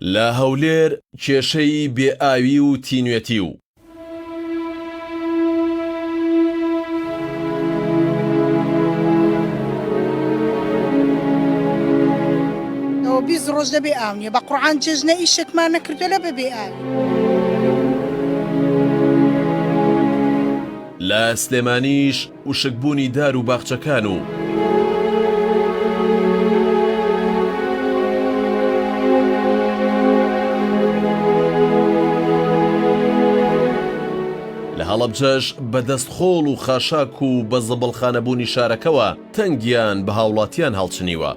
لە هەولێر کێشەی بێئاوی و تینوێتی و بیست ڕۆژ دەبێ ئاونیە بە قورعان جێژنە ئیشێکمان نەکردو لە بەبێ ئاوی لە سلێمانیش وشکبوونی دار و باخچەکان و لە هەڵەبجەش بەدەستخۆڵ و خاشاک و بە زەبڵخانەبوونی شارەکەوە تەنگیان بە هاوڵاتیان هەڵچنیوە.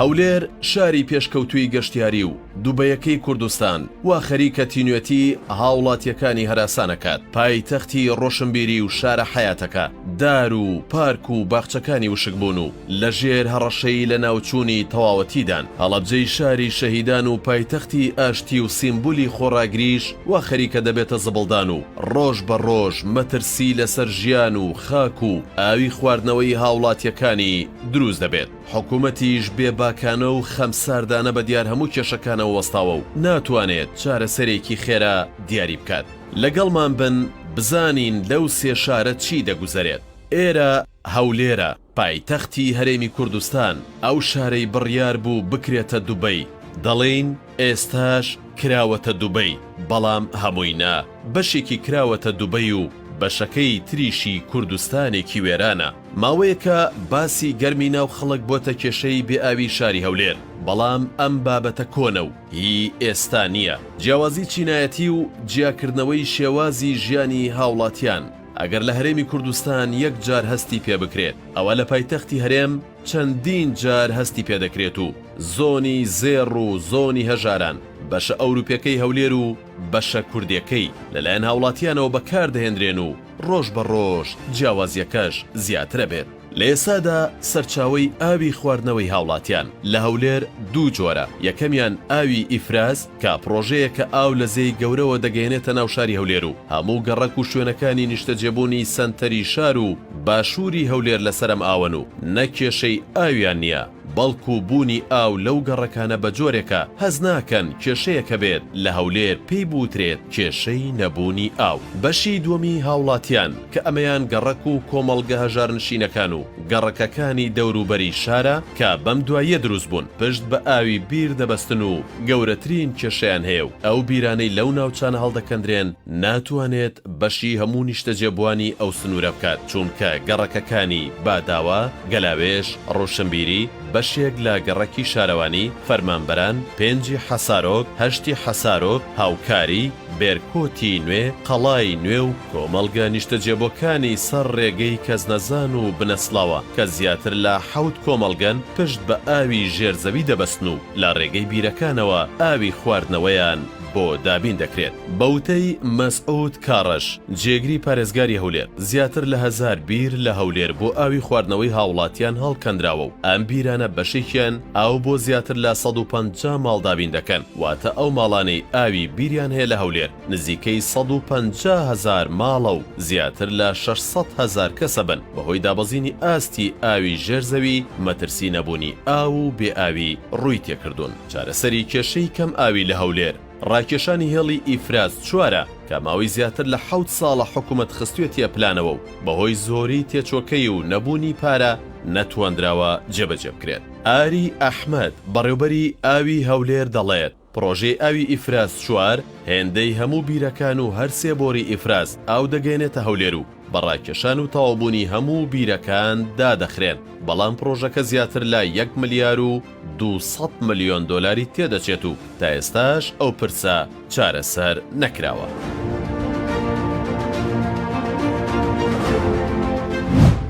هەولێر شاری پێشکەوتووی گەشتیاری و دووبەیەکەی کوردستان وا خەریکە تینوێتی هاوڵاتیەکانی هەراسانەکات، پایتەختی ڕۆشنبیری و شارە حیاتەکە، دار و پارک و باخچەکانی وشکبوون و لەژێر هەڕەشەی لە ناوچوونی تەواوەتیدان. هەڵەبجەی شاری شەهیدان و پایتەختی ئاشتی و سیمبولی خۆڕاگریش وا خەریکە دەبێتە زەبڵدان و ڕۆژ بە ڕۆژ مەترسی لەسەر ژیان و خاک و ئاوی خواردنەوەی هاوڵاتیەکانی دروست دەبێت. حکوومەتیش بێباکانە و خەمساردانە بە دیار هەموو کێشەکانەوە وەستاوە و ناتوانێت چارەسەرێکی خێرا دیاری بکات. لەگەڵمان بن بزانین لەو سێ شارە چی دەگوزارێت. ئێرە هەولێرە، پایتەختی هەرێمی کوردستان، ئەو شارەی بڕیار بوو بکرێتە دووبەی. دەڵێن ئێستاش کراوەتە دووبەی، بەڵام هەمووینا بەشێکی کراوەتە دووبەی و بەشەکەی تریشی کوردستانێکی وێرانە. ماوەیەکە باسی گەرمی ناو خەڵک بۆتە کێشەی بێئاوی شاری هەولێر، بەڵام ئەم بابەتە کۆنە و هی ئێستا نییە. جیاوازی چینایەتی و جیاکردنەوەی شێوازی ژیانی هاوڵاتیان ئەگەر لە هەرێمی کوردستان یەک جار هەستی پێ بکرێت، ئەوە لە پایتەختی هەرێم چەندین جار هەستی پێدەکرێت و زۆنی زێڕ و زۆنی هەژاران، بەشە ئەوروپیەکەی هەولێر و بەشە کوردیەکەی لەلایەن هاوڵاتیانەوە بەکاردەهێنرێن و ڕۆژ بە ڕۆژ جیاوازیەکەش زیاترە بێت. لە ئێسادا سەرچاوەی ئاوی خواردنەوەی هاوڵاتیان لە هەولێر دوو جۆرە. یەکەمیان ئاوی ئیفراز کە پرۆژەیە کە ئاو لە زەی گەورەوە دەگەێنێتە ناو شاری هەولێر و هەموو گەڕەک و شوێنەکانی نیشتەجێبوونی سەنتەری شار و باشووری هەولێر لەسەرم ئاون و نەکێشەی ئاویان نییە، بەڵکو بوونی ئاو لەو گەڕەکانە بە جۆرێکە هەز ناکەن کێشەیەکە بێت لە هەولێر پێی بوترێت کێشەی نەبوونی ئاو. بەشی دووەمی هاوڵاتیان کە ئەمەیان گەڕەک و کۆمەڵگە هەژارنشینەکان و گەڕەکەکانی دەوروبەری شارە کە بەم دواییە دروست بوون، پشت بە ئاوی بیر دەبەستن و گەورەترین کێشەیان هەیە و ئەو بیرانەی لەو ناوچانە هەڵدەکەندرێن ناتوانێت بەشی هەموو نیشتەجێبوانی ئەو سنوورە بکات، چونکە گەڕەکەکانی باداوە، گەلاوێش، ڕۆشنبیری، بەشێک لە گەڕەکی شارەوانی، فەرمانبەران، پێنجی حەسارۆک، هەشتی حەسارۆک، هاوکاری، بێرکۆتی نوێ، قەڵای نوێ و کۆمەڵگە نیشتەجێبۆکانی سەر ڕێگەی کەس نەزان و بنەسڵاوە کە زیاتر لە 7 کۆمەڵگەن پشت بە ئاوی ژێرزەوی دەبەستن و لە ڕێگەی بیرەکانەوە ئاوی خواردنەوەیان بۆ دابین دەکرێت. بەوتەی مەسعود کاڕەش، جێگری پارێزگاری هەولێر، زیاتر لە 1000 بیر لە هەولێر بۆ ئاوی خواردنەوەی هاوڵاتیان هەڵکەندراوە و ئەم بیرانە بەشێکیان ئاو بۆ زیاتر لە 150 ماڵ دابین دەکەن، واتە ئەو ماڵانەی ئاوی بیریان هەیە لە هەولێر نزیکەی 150,000 ماڵە و زیاتر لە 600,000 کەسە بن. بەهۆی دابەزینی ئاستی ئاوی ژێرزەوی مەترسی نەبوونی ئاو و بێئاوی ڕووی تێکردوون. چارەسەری کێشەی کەم ئاوی لە هەولێر ڕاکێشانی هێڵی ئیفراز چوارە کە ماوەی زیاتر لە 7 ساڵە حکوومەت خستوێتیە پلانەوە و بەهۆی زۆری تێچۆکەی و نەبوونی پارە نەتوانراوە جێبەجێ بکرێت. ئاری ئەحمەد بەڕێوەبەری ئاوی هەولێر دەڵێت پرۆژەی ئاوی ئیفراز 4 هێندەی هەموو بیرەکان و هەر سێ بۆری ئیفراز ئاو دەگەێنێتە هەولێر و بەڕاکێشان و تەواوبوونی هەموو بیرەکان دادەخرێن، بەڵام پرۆژەکە زیاتر لە 1 ملیار و 200 ملیۆن دۆلاری تێدەچێت و تا ئێستاش ئەو پرسە چارەسەر نەکراوە.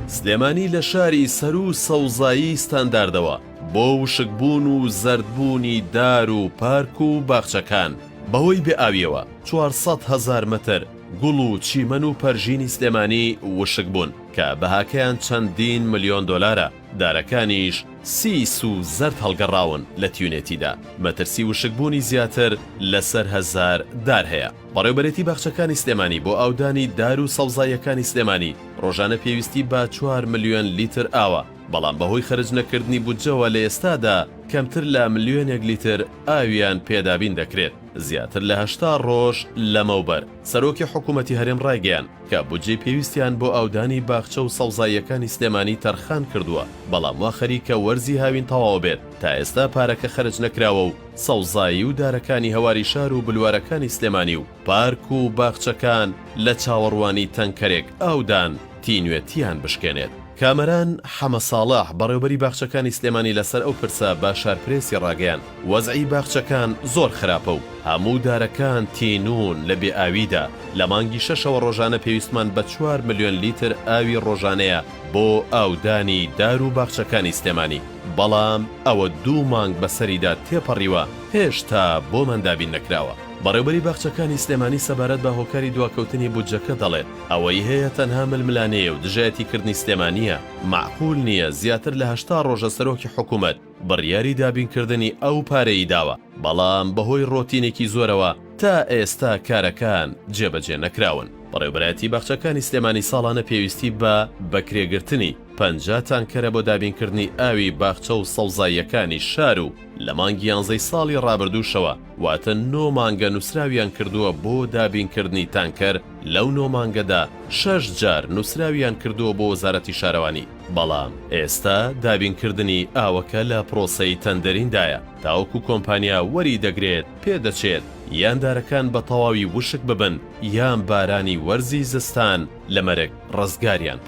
سلێمانی لە شاری سەر و سەوزایی ستانداردەوە بۆ وشکبوون و زەردبوونی دار و پارک و باخچەکان بەهۆی بێئاویەوە 400,000 مەتر گوڵ و چیمەن و پەرژینی سلێمانی وشک بوون کە بەهاکەیان چەندین ملیۆن دۆلارە. دارەکانیش سیس و زەرد هەڵگەڕاون لە تیونێتیدا. مەترسی وشکبوونی زیاتر لەسەر 1000 دار هەیە. بەڕێوەبەرێتی باخچەکانی سلێمانی بۆ ئاودانی دار و سەوزاییەکانی سلێمانی ڕۆژانە پێویستی بە 4 ملیۆن لیتر ئاوە بەڵام بەهۆی خەرج نەکردنی بودجەوە لە ئێستادا کەمتر لە ملیۆنێک لیتر ئاویان پێدابین دەکرێت زیاتر لە 80 ڕۆژ لەمەوبەر. سەرۆکی حکوومەتی هەرێم ڕایگەیان کە بودجەی پێویستیان بۆ ئاودانی باخچە و سەوزاییەکانی سلێمانی تەرخان کردووە بەڵام وا خەریکە وەرزی هاوین تەواو بێت تا ئێستا پارەکە خەرج نەکراوە و سەوزایی و دارەکانی هەواری شار و بلوارەکانی سلێمانی و پارک و باخچەکان لە چاوەڕوانی تەنکەرێک ئاودان تینوێتیان بشکێنێت. کامەران حەمە ساڵح بەڕێوەبەری باخچەکانی سلێمانی لەسەر ئەو پرسە بە شارپرێسی ڕاگەیان وەزعی باخچەکان زۆر خراپە و هەموو دارەکان تینون لە بێئاویدا. لە مانگی 6 ڕۆژانە پێویستمان بە 4 ملیۆن لیتر ئاوی ڕۆژانەیە بۆ ئاودانی دار و باخچەکانی سلێمانی بەڵام ئەوە 2 مانگ بەسەریدا تێپەڕیوە هێشتا بۆمان دابین نەکراوە. بەڕێوەبەری باخچەکانی سلێمانی سەبارەت بە هۆکاری دواکەوتنی بودجەکە دەڵێت ئەوەی هەیە تەنها ململانەیە و دژایەتیکردنی سلێمانیە. معقول نییە زیاتر لە 80 ڕۆژە سەرۆکی حکوومەت بڕیاری دابینکردنی ئەو پارەی داوە بەڵام بەهۆی ڕۆتینێکی زۆرەوە تا ئێستا کارەکان جێبەجێ نەکراون. بەڕێوەبەرایەتی باخچەکانی سلێمانی ساڵانە پێویستی بە بەکرێگرتنی 50 تانکەرە بۆ دابینکردنی ئاوی باخچە و سەوزاییەکانی شار و لە مانگی 11 ساڵی ڕابردووشەوە واتە 9 مانگە نووسراویان کردووە بۆ دابینکردنی تانکەر. لەو 9 مانگەدا 6 جار نووسراویان کردووە بۆ وەزارەتی شارەوانی بەڵام ئێستا دابینکردنی ئاوەکە لە پرۆسەی تەندەریندایە تاوەکو کۆمپانیا وەری دەگرێت پێدەچێت یان دارەکان بە تەواوی وشک ببن یان بارانی وەرزی زستان لە مەرگ ڕزگاریان.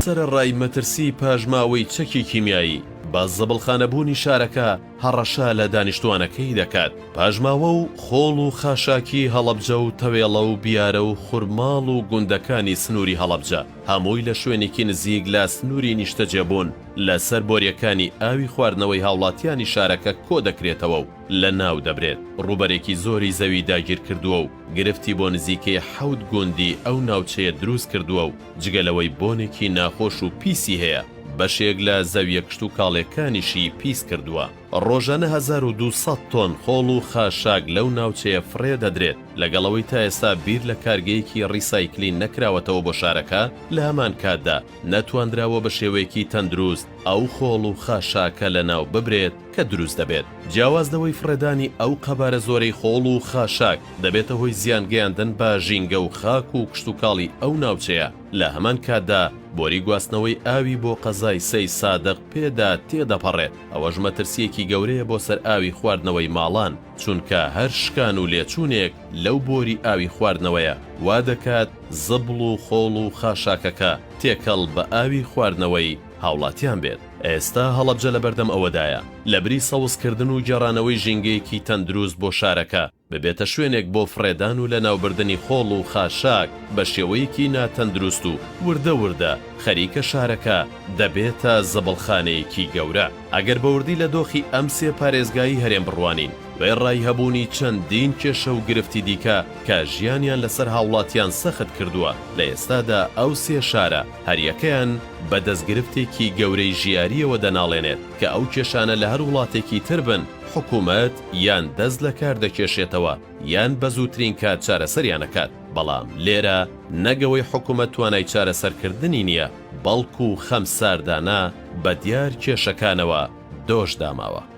سەرەڕای مەترسی پاژماوەی چەکی کیمیایی بە زەبڵخانەبوونی شارەکە هەڕەشە لە دانیشتوانەکەی دەکات. پاژماوە و خۆڵ و خاشاکی هەڵەبجە و تەوێڵە و بیارە و خورماڵ و گوندەکانی سنووری هەڵەبجە هەمووی لە شوێنێکی نزیک لە سنووری نیشتەجێبوون لەسەر بۆریەکانی ئاوی خواردنەوەی هاوڵاتیانی شارەکە کۆ دەکرێتەوە و لە ناو دەبرێت. ڕوبەرێکی زۆری زەوی داگیر کردووە و گرفتی بۆ نزیکەی 7 گوندی ئەو ناوچەیە دروست کردووە و جگەلەوەی بۆنێکی ناخۆش و پیسی هەیە بەشێک لە زەویە کشت و کاڵێکانیشی پیس کردووە. ڕۆژانە 1200 تۆن خۆڵ و خاشاک لەو ناوچەیە فرێ دەدرێت لەگەڵەوەی تا ئێستا بیر لە کارگەیەکی ڕیسایکلین نەکراوەتەوە بۆ شارەکە لە هەمان کاتدا نەتواندراوە بە شێوەیەکی تەندروست ئەو خۆڵ و خاشاکە لە ناو ببرێت کە دروست دەبێت. جیاوازدەوەی فرێدانی ئەو قەبارە زۆرەی خۆڵ و خاشاک دەبێتە هۆی زیان گەیاندن بە ژینگە و خاک و کشت و کاڵی ئەو ناوچەیە. لە هەمان کاتدا بۆری گواستنەوەی ئاوی بۆ قەزای سەی سادق پێدا تێدەپەڕێت. ئەوەش مەترسیەکی گەورەیە بۆ سەر ئاوی خواردنەوەی ماڵان چونکە هەر شکان و لێچوونێک لەو بۆری ئاوی خواردنەوەیە وا دەکات زبڵ و خۆڵ و خاشاکەکە تێکەڵ بە ئاوی خواردنەوەی هاوڵاتیان بێت. ئێستا هەڵەبجە لە بەردەم ئەوەدایە لەبری سەوزکردن و گەڕانەوەی ژینگەیەکی تەندروست بۆ شارەکە ببێتە شوێنێک بۆ فرێدان و لە ناوبردنی خۆڵ و خاشاک بە شێوەیەکی ناتەندروست و وردە وردە خەریکە شارەکە دەبێتە زەبڵخانەیەکی گەورە. ئەگەر بەوردی لە دۆخی ئەم سێ پارێزگایی هەرێم بڕوانین وێڕای هەبوونی چەندین کێشە و گرفتی دیکە کە ژیانیان لەسەر هاوڵاتیان سەخت کردووە لە ئێستادا ئەو سێ شارە هەریەکەیان بە دەستگرفتێکی گەورەی ژیاریەوە دەناڵێنێت کە ئەو کێشانە لە هەر وڵاتێکی تر بن حکوومەت یان دەست لە کار دەکێشێتەوە یان بە زووترین کات چارەسەریانەکات. بەڵام لێرە نەگەوەی حکوومەت توانای چارەسەرکردنی نییە بەڵکو و خەم ساردانە بە دیار کێشەکانەوە دۆش داماوە.